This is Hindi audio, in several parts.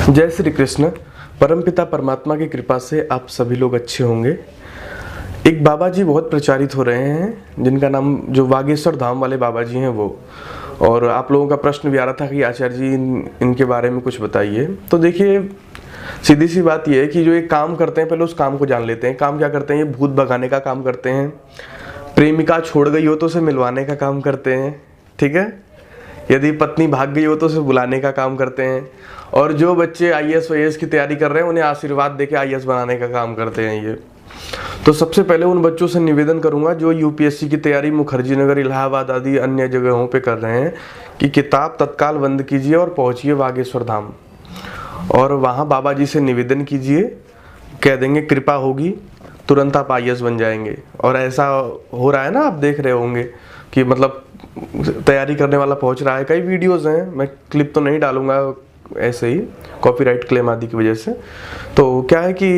जय श्री कृष्ण। परमपिता परमात्मा की कृपा से आप सभी लोग अच्छे होंगे। एक बाबा जी बहुत प्रचारित हो रहे हैं जिनका नाम जो बागेश्वर धाम वाले बाबा जी हैं वो, और आप लोगों का प्रश्न भी आ रहा था कि आचार्य जी इनके बारे में कुछ बताइए। तो देखिए, सीधी सी बात यह है कि जो एक काम करते हैं पहले उस काम को जान लेते हैं। काम क्या करते हैं? ये भूत भगाने का काम करते हैं, प्रेमिका छोड़ गई हो तो उसे मिलवाने का काम करते हैं, ठीक है। यदि पत्नी भाग गई हो तो उसे बुलाने का काम करते हैं, और जो बच्चे आईएएस वाईएएस की तैयारी कर रहे हैं उन्हें आशीर्वाद देके आईएएस बनाने का काम करते हैं ये। तो सबसे पहले उन बच्चों से निवेदन करूंगा जो यूपीएससी की तैयारी मुखर्जी नगर, इलाहाबाद आदि अन्य जगहों पे कर रहे हैं कि किताब तत्काल बंद कीजिए और पहुंचिए बागेश्वर धाम, और वहाँ बाबा जी से निवेदन कीजिए, कह देंगे कृपा होगी, तुरंत आप आईएएस बन जाएंगे। और ऐसा हो रहा है ना, आप देख रहे होंगे कि मतलब तैयारी करने वाला पहुंच रहा है। कई वीडियोस हैं, मैं क्लिप तो नहीं डालूंगा ऐसे ही कॉपीराइट क्लेम आदि की वजह से। तो क्या है कि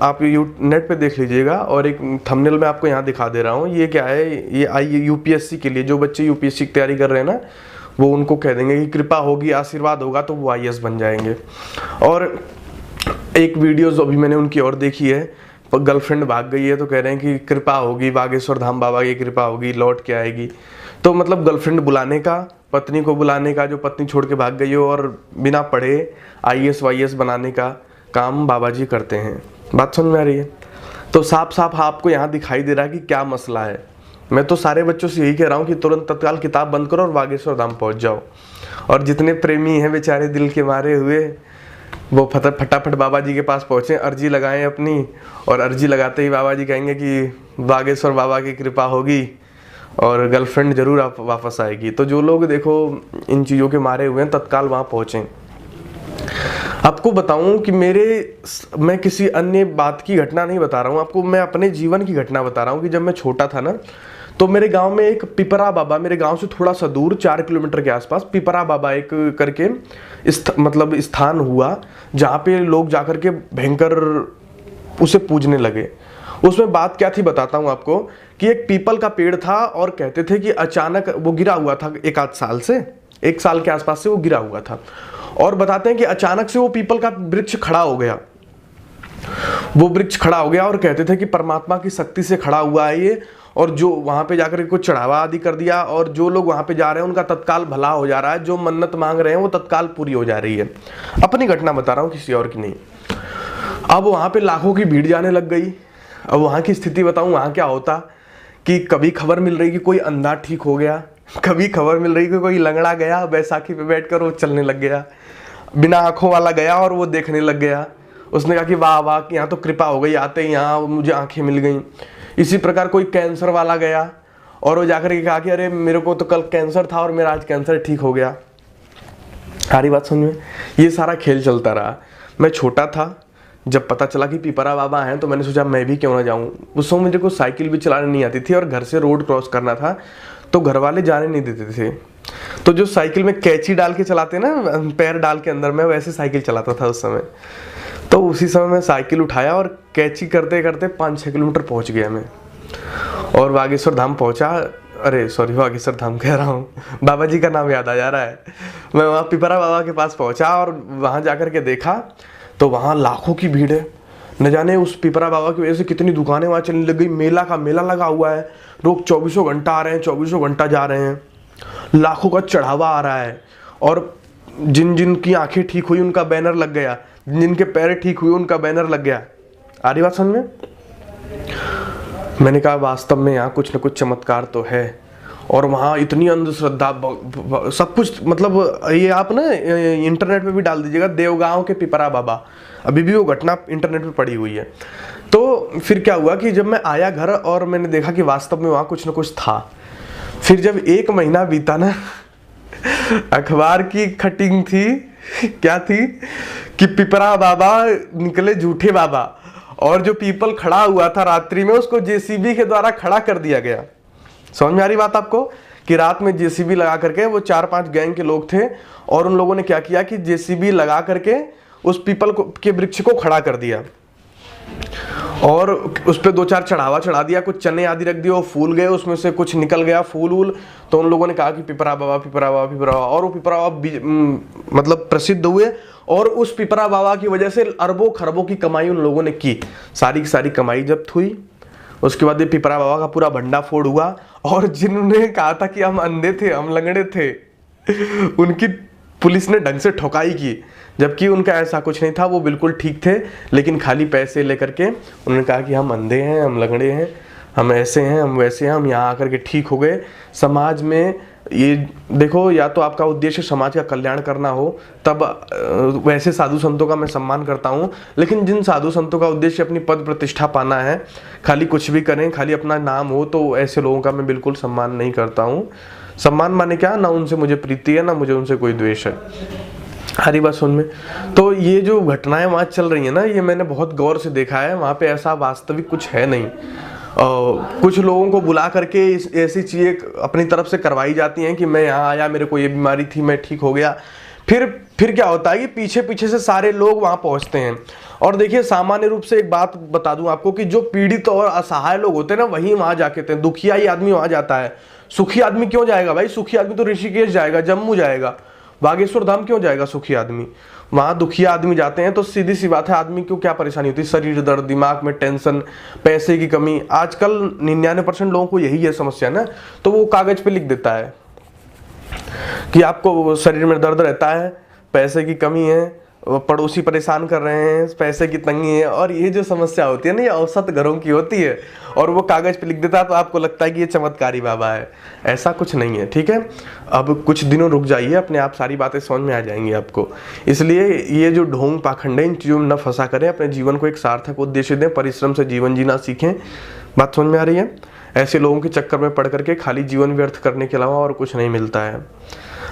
आप नेट पे देख लीजिएगा, और एक थंबनेल में आपको यहाँ दिखा दे रहा हूँ। ये क्या है, ये आई यूपीएससी के लिए जो बच्चे यूपीएससी की तैयारी कर रहे हैं ना, वो उनको कह देंगे कि कृपा होगी, आशीर्वाद होगा तो वो आईएएस बन जाएंगे। और एक वीडियो अभी मैंने उनकी और देखी है, गर्लफ्रेंड भाग गई है तो कह रहे हैं कि कृपा होगी, बागेश्वर धाम बाबा की कृपा होगी, लौट के आएगी। तो मतलब गर्लफ्रेंड बुलाने का, पत्नी को बुलाने का, जो पत्नी छोड़ के भाग गई हो, और बिना पढ़े आईएएस वाईएएस बनाने का काम बाबा जी करते हैं। बात समझ में आ रही है? तो साफ साफ आपको यहाँ दिखाई दे रहा है कि क्या मसला है। मैं तो सारे बच्चों से यही कह रहा हूँ कि तुरंत तत्काल किताब बंद करो और बागेश्वर धाम पहुँच जाओ। और जितने प्रेमी हैं बेचारे दिल के मारे हुए, वो फटाफट बाबा जी के पास पहुँचे, अर्जी लगाएं अपनी, और अर्जी लगाते ही बाबा जी कहेंगे कि बागेश्वर बाबा की कृपा होगी और गर्लफ्रेंड जरूर आप वापस आएगी। तो जो लोग देखो इन चीज़ों के मारे हुए हैं तत्काल वहाँ पहुँचें। आपको बताऊं कि मैं किसी अन्य बात की घटना नहीं बता रहा हूँ आपको, मैं अपने जीवन की घटना बता रहा हूँ कि जब मैं छोटा था ना, तो मेरे गांव में एक पिपरा बाबा, मेरे गांव से थोड़ा सा दूर 4 किलोमीटर के आसपास पिपरा बाबा एक करके मतलब स्थान हुआ, जहाँ पे लोग जाकर के भयंकर उसे पूजने लगे। उसमें बात क्या थी बताता हूँ आपको, कि एक पीपल का पेड़ था और कहते थे कि अचानक वो गिरा हुआ था, एक साल के आसपास से वो गिरा हुआ था, और बताते हैं कि अचानक से वो पीपल का वृक्ष खड़ा हो गया। वो वृक्ष खड़ा हो गया और कहते थे कि परमात्मा की शक्ति से खड़ा हुआ है ये, और जो वहां पे जाकर कुछ चढ़ावा आदि कर दिया, और जो लोग वहां पे जा रहे हैं उनका तत्काल भला हो जा रहा है, जो मन्नत मांग रहे हैं वो तत्काल पूरी हो जा रही है। अपनी घटना बता रहा हूँ, किसी और की नहीं। अब वहां पे लाखों की भीड़ जाने लग गई। अब वहां की स्थिति बताऊं, वहां क्या होता कि कभी खबर मिल रही कि कोई अंधा ठीक हो गया, कभी खबर मिल रही कि कोई लंगड़ा गया, बैसाखी पे बैठकर वो चलने लग गया, बिना आंखों वाला गया और वो देखने लग गया। उसने कहा कि वाह वाह, कि यहाँ तो कृपा हो गई, आते ही यहाँ मुझे आंखें मिल गई। इसी प्रकार कोई कैंसर वाला गया और वो जाकर के कहा कि अरे मेरे को तो कल कैंसर था और मेरा आज कैंसर ठीक हो गया। सारी बात समझ में? ये सारा खेल चलता रहा। मैं छोटा था, जब पता चला कि पिपरा बाबा हैं तो मैंने सोचा मैं भी क्यों ना जाऊं। उस समय मुझे को साइकिल भी चलाने नहीं आती थी, और घर से रोड क्रॉस करना था तो घर वाले जाने नहीं देते थे। तो जो साइकिल में कैंची डाल के चलाते ना, पैर डाल के अंदर, मैं वैसे साइकिल चलाता था उस समय। तो उसी समय मैं साइकिल उठाया और कैंची करते करते 5-6 किलोमीटर पहुंच गया मैं, और बागेश्वर धाम पहुंचा। अरे सॉरी, बागेश्वर धाम कह रहा हूँ, बाबा जी का नाम याद आ जा रहा है। मैं वहाँ पिपरा बाबा के पास पहुंचा और वहाँ जाकर के देखा तो वहाँ लाखों की भीड़ है। न जाने उस पिपरा बाबा की वजह से कितनी दुकानें वहाँ चलने लग गई। मेला का मेला लगा हुआ है, लोग 24 घंटा आ रहे हैं, 24 घंटा जा रहे हैं, लाखों का चढ़ावा आ रहा है। और जिन जिन की आंखें ठीक हुई उनका बैनर लग गया, जिनके पैर ठीक हुए उनका बैनर लग गया। आ रही बात समझ में? मैंने कहा वास्तव में यहाँ कुछ न कुछ चमत्कार तो है। और वहाँ इतनी अंधश्रद्धा, सब कुछ, मतलब ये आप ना इंटरनेट पे भी डाल दीजिएगा, देवगांव के पिपरा बाबा, अभी भी वो घटना इंटरनेट पे पड़ी हुई है। तो फिर क्या हुआ कि जब मैं आया घर और मैंने देखा कि वास्तव में वहाँ कुछ न कुछ था। फिर जब 1 महीना बीता ना, अखबार की कटिंग थी, क्या थी कि पिपरा बाबा निकले झूठे बाबा, और जो पीपल खड़ा हुआ था रात्रि में उसको जेसीबी के द्वारा खड़ा कर दिया गया। समझ में आ रही बात आपको? कि रात में जेसीबी लगा करके, वो 4-5 गैंग के लोग थे, और उन लोगों ने क्या किया कि जेसीबी लगा करके उस पीपल के वृक्ष को खड़ा कर दिया। और उस पर 2-4 चढ़ावा चढ़ा दिया, कुछ चने आदि रख दिए, वो फूल गए, उसमें से कुछ निकल गया फूल वूल। तो उन लोगों ने कहा कि पिपरा बाबा, पिपरा बाबा, पिपरा बाबा। और वो पिपरा बाबा मतलब प्रसिद्ध हुए, और उस पिपरा बाबा की वजह से अरबों खरबों की कमाई उन लोगों ने की। सारी की सारी कमाई जब्त हुई। उसके बाद ये पिपरा बाबा का पूरा भंडा फोड़ हुआ, और जिन्होंने कहा था कि हम अंधे थे, हम लंगड़े थे, उनकी पुलिस ने ढंग से ठुकाई की, जबकि उनका ऐसा कुछ नहीं था, वो बिल्कुल ठीक थे। लेकिन खाली पैसे लेकर के उन्होंने कहा कि हम अंधे हैं, हम लंगड़े हैं, हम ऐसे हैं, हम वैसे हैं, हम यहाँ आकर के ठीक हो गए। समाज में ये देखो, या तो आपका उद्देश्य समाज का कल्याण करना हो, तब वैसे साधु संतों का मैं सम्मान करता हूँ। लेकिन जिन साधु संतों का उद्देश्य अपनी पद प्रतिष्ठा पाना है, खाली कुछ भी करें, खाली अपना नाम हो, तो ऐसे लोगों का मैं बिल्कुल सम्मान नहीं करता हूँ। सम्मान माने क्या, ना उनसे मुझे प्रीति है, ना मुझे उनसे कोई द्वेष है। हरी बात समझ में। तो ये जो घटनाएं वहाँ चल रही है ना, ये मैंने बहुत गौर से देखा है। वहाँ पे ऐसा वास्तविक कुछ है नहीं। कुछ लोगों को बुला करके ऐसी चीज़ें अपनी तरफ से करवाई जाती हैं कि मैं यहाँ आया, मेरे को ये बीमारी थी, मैं ठीक हो गया। फिर क्या होता है कि पीछे पीछे से सारे लोग वहाँ पहुँचते हैं। और देखिए, सामान्य रूप से एक बात बता दूं आपको कि जो पीड़ित और असहाय लोग होते हैं ना, वही वहाँ जाके हैं। दुखिया ही आदमी वहाँ जाता है। सुखी आदमी क्यों जाएगा भाई? सुखी आदमी तो ऋषिकेश जाएगा, जम्मू जाएगा, बागेश्वर धाम क्यों जाएगा सुखी आदमी? वहाँ दुखिया आदमी जाते हैं। तो सीधी सी बात है, आदमी को क्या परेशानी होती है? शरीर दर्द, दिमाग में टेंशन, पैसे की कमी। आजकल 99% लोगों को यही है समस्या ना। तो वो कागज पे लिख देता है कि आपको शरीर में दर्द रहता है, पैसे की कमी है, पड़ोसी परेशान कर रहे हैं, पैसे की तंगी है। और ये जो समस्या होती है ना, ये औसत घरों की होती है, और वो कागज पे लिख देता है। तो आपको लगता है कि ये चमत्कारी बाबा है। ऐसा कुछ नहीं है, ठीक है। अब कुछ दिनों रुक जाइए, अपने आप सारी बातें समझ में आ जाएंगी आपको। इसलिए ये जो ढोंग पाखंड है, इन चीज़ों में न फंसा करें। अपने जीवन को एक सार्थक उद्देश्य दें, परिश्रम से जीवन जीना सीखें। बात समझ में आ रही है? ऐसे लोगों के चक्कर में पड़ करके खाली जीवन व्यर्थ करने के अलावा और कुछ नहीं मिलता है।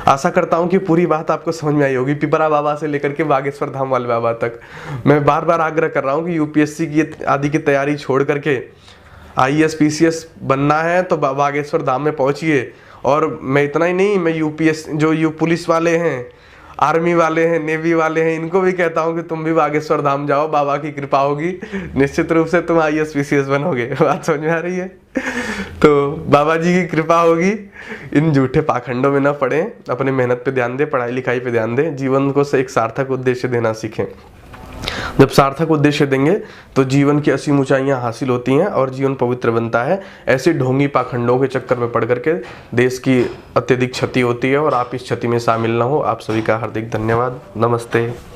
आशा करता हूँ कि पूरी बात आपको समझ में आई होगी, पिपरा बाबा से लेकर के बागेश्वर धाम वाले बाबा तक। मैं बार बार आग्रह कर रहा हूँ कि यूपीएससी की आदि की तैयारी छोड़ करके आईएएस पीसीएस बनना है तो बागेश्वर धाम में पहुँचिए। और मैं इतना ही नहीं, मैं यूपीएस जो पुलिस वाले हैं, आर्मी वाले हैं, नेवी वाले हैं, इनको भी कहता हूँ कि तुम भी बागेश्वर धाम जाओ, बाबा की कृपा होगी, निश्चित रूप से तुम आईएएस पीसीएस बनोगे। बात समझ में आ रही है? तो बाबा जी की कृपा होगी। इन झूठे पाखंडों में ना पड़े, अपनी मेहनत पे ध्यान दें, पढ़ाई लिखाई पे ध्यान दें, जीवन को एक सार्थक उद्देश्य देना सीखें। जब सार्थक उद्देश्य देंगे तो जीवन की असीम ऊंचाइयां हासिल होती हैं और जीवन पवित्र बनता है। ऐसे ढोंगी पाखंडों के चक्कर में पड़ करके देश की अत्यधिक क्षति होती है, और आप इस क्षति में शामिल ना हो। आप सभी का हार्दिक धन्यवाद। नमस्ते।